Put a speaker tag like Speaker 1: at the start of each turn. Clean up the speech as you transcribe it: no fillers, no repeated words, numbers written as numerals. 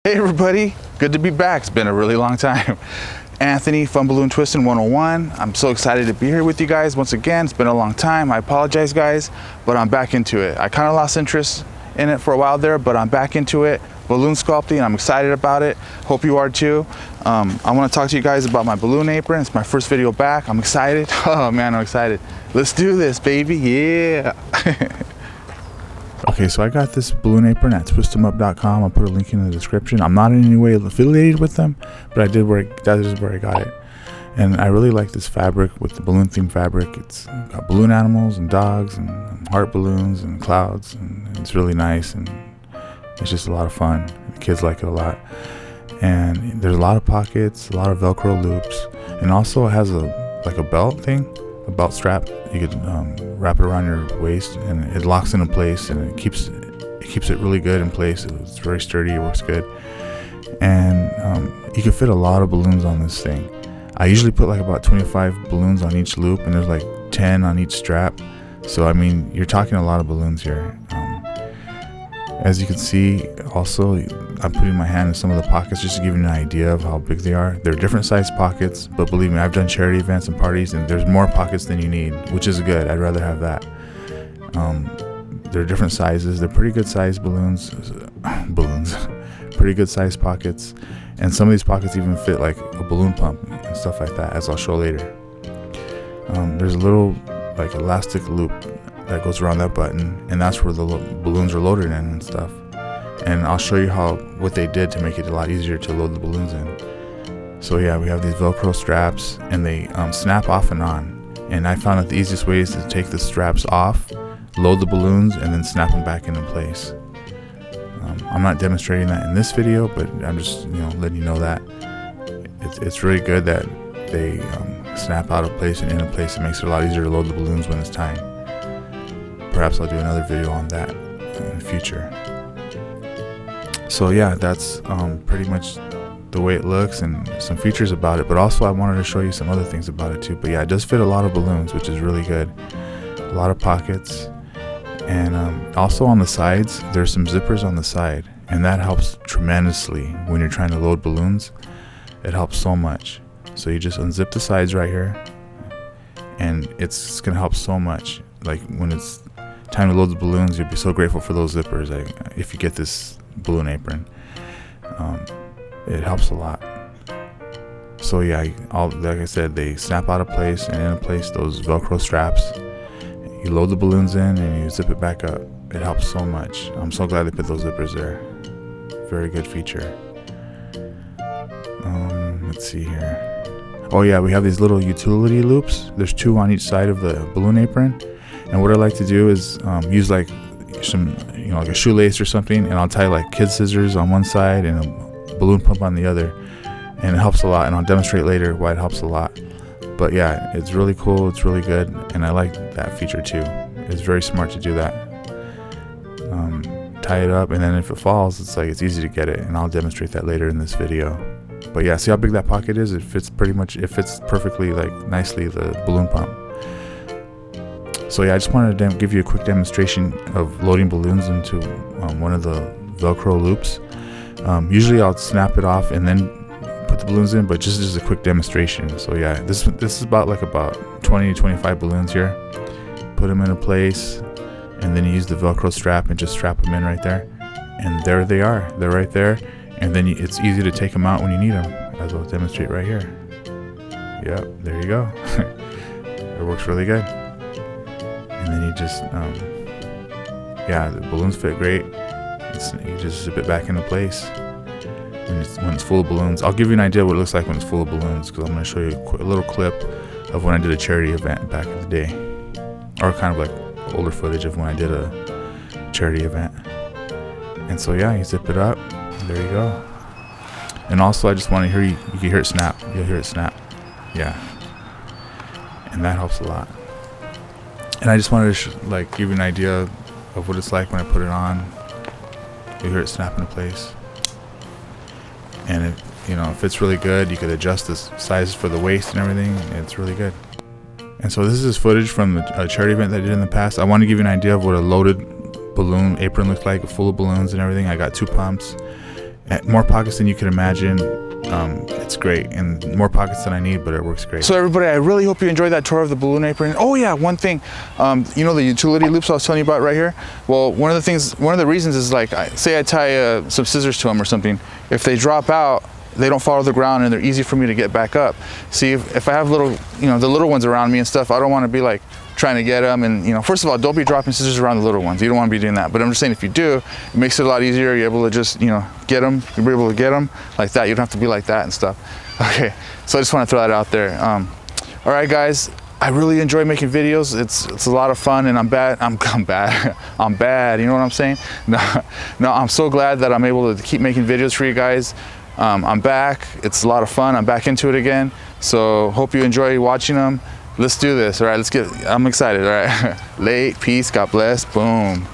Speaker 1: Hey everybody, good to be back. It's been a really long time. Anthony, Fun Balloon Twisting 101. I'm so excited to be here with you guys once again. It's been a long time. I apologize guys, but I'm back into it. I kind of lost interest in it for a while there, but I'm back into it. Balloon sculpting, I'm excited about it. Hope you are too. I want to talk to you guys about my balloon apron. It's my first video back. I'm excited. Oh man, I'm excited. Let's do this, baby. Yeah. Okay, so I got this balloon apron at twistemup.com. I'll put a link in the description. I'm not in any way affiliated with them, but that is where I got it. And I really like this fabric with the balloon theme fabric. It's got balloon animals and dogs and heart balloons and clouds, and it's really nice and it's just a lot of fun. The kids like it a lot. And there's a lot of pockets, a lot of Velcro loops, and also it has like a belt thing, a belt strap. You could wrap it around your waist and it locks into place, and it keeps it really good in place. It's very sturdy, it works good, and you can fit a lot of balloons on this thing. I usually put like about 25 balloons on each loop, and there's like 10 on each strap, so I mean you're talking a lot of balloons here. As you can see, also I'm putting my hand in some of the pockets just to give you an idea of how big they are. They're different size pockets, but believe me, I've done charity events and parties and there's more pockets than you need, which is good. I'd rather have that. They're different sizes. They're pretty good size balloons, pretty good size pockets, and some of these pockets even fit like a balloon pump and stuff like that, as I'll show later. There's a little like elastic loop that goes around that button, and that's where the balloons are loaded in and stuff. And I'll show you what they did to make it a lot easier to load the balloons in. So yeah, we have these Velcro straps, and they snap off and on. And I found that the easiest way is to take the straps off, load the balloons, and then snap them back into place. I'm not demonstrating that in this video, but I'm just letting you know that it's really good that they snap out of place and into place. It makes it a lot easier to load the balloons when it's time. Perhaps I'll do another video on that in the future. So yeah, that's pretty much the way it looks and some features about it, but also I wanted to show you some other things about it too. But yeah, it does fit a lot of balloons, which is really good. A lot of pockets, and also on the sides there's some zippers on the side, and that helps tremendously when you're trying to load balloons. It helps so much. So you just unzip the sides right here, and it's gonna help so much. Like when it's time to load the balloons, you'll be so grateful for those zippers. If you get this balloon apron, it helps a lot. So yeah, like I said, they snap out of place and into place, those Velcro straps. You load the balloons in and you zip it back up. It helps so much. I'm so glad they put those zippers there. Very good feature. Let's see here. Oh yeah, we have these little utility loops. There's 2 on each side of the balloon apron. And what I like to do is use like some, like a shoelace or something, and I'll tie like kid scissors on one side and a balloon pump on the other, and it helps a lot. And I'll demonstrate later why it helps a lot. But yeah, it's really cool. It's really good, and I like that feature too. It's very smart to do that. Tie it up, and then if it falls, it's easy to get it, and I'll demonstrate that later in this video. But yeah, see how big that pocket is? It fits perfectly, like nicely, the balloon pump. So yeah, I just wanted to give you a quick demonstration of loading balloons into one of the Velcro loops. Usually I'll snap it off and then put the balloons in, but just as a quick demonstration. So yeah, this is about 20 to 25 balloons here. Put them into place, and then you use the Velcro strap and just strap them in right there. And there they are. They're right there. And then it's easy to take them out when you need them, as I'll demonstrate right here. Yep, there you go. It works really good. And then you just, the balloons fit great. You just zip it back into place when it's full of balloons. I'll give you an idea of what it looks like when it's full of balloons, because I'm going to show you a little clip of when I did a charity event back in the day, or kind of like older footage of when I did a charity event. And so yeah, you zip it up. There you go. And also, I just want to hear you can hear it snap. You'll hear it snap. Yeah. And that helps a lot. And I just wanted to give you an idea of what it's like when I put it on. You hear it snap into place, and it fits really good. You could adjust the sizes for the waist and everything. It's really good. And so this is footage from a charity event that I did in the past. I want to give you an idea of what a loaded balloon apron looks like, full of balloons and everything. I got 2 pumps, more pockets than you could imagine. It's great, and more pockets than I need, but it works great. So everybody, I really hope you enjoyed that tour of the balloon apron. Oh yeah, one thing, you know the utility loops I was telling you about right here? Well, one of the reasons is like, say I tie some scissors to them or something. If they drop out, they don't fall to the ground and they're easy for me to get back up. See, if I have little, you know, the little ones around me and stuff, I don't want to be like trying to get them. And, you know, first of all, don't be dropping scissors around the little ones. You don't want to be doing that. But I'm just saying, if you do, it makes it a lot easier. You're able to just, you know, get them. You'll be able to get them like that. You don't have to be like that and stuff. Okay, so I just want to throw that out there. All right, guys. I really enjoy making videos. It's a lot of fun, and I'm bad. I'm bad. You know what I'm saying? No, I'm so glad that I'm able to keep making videos for you guys. I'm back. It's a lot of fun. I'm back into it again. So hope you enjoy watching them. Let's do this. All right, I'm excited. All right. Late. Peace. God bless. Boom.